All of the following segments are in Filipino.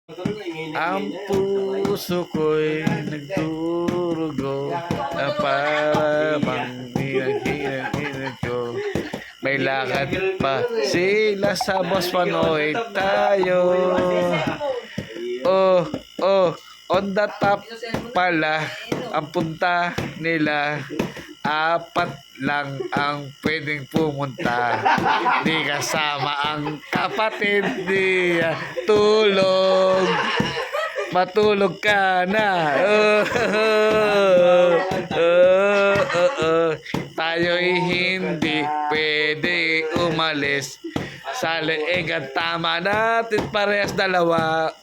Ang puso ko'y nagdurugo na para bang hinag ko. May lakad pa sila sa boss panoy tayo. Oh, oh, on the top pala ang punta nila. Apat lang ang pwedeng pumunta. Di kasama ang kapatid niya. Tulog. Matulog ka na. Tayo'y hindi pwede umalis. Sa leeg at tama natin parehas dalawa.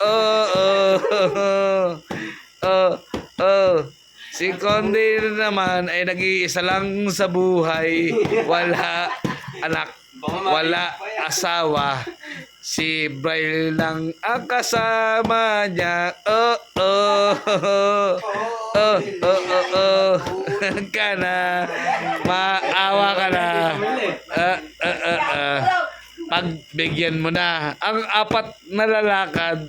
Si Conde naman ay nag-iisa lang sa buhay. Wala anak, wala asawa. Si Braille lang ang kasama niya. Ka na. Maawa ka na. Pagbigyan mo na ang apat na lalakad.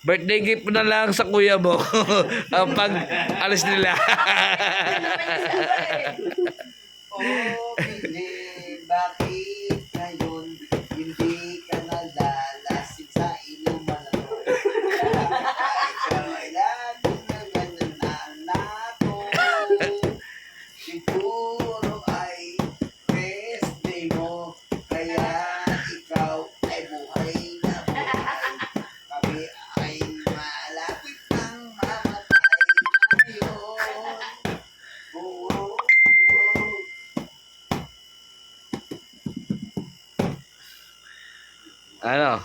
Birthday gift mo na lang sa kuya mo. Ang pag alis nila. Bakit ngayon hindi ka nalalasing sa inuman? Ikaw ay laging nanananato. Siguro ay rest day mo, kaya ikaw ay buhay na buhay. Kami ay malapit ng mamatay ngayon. Ano?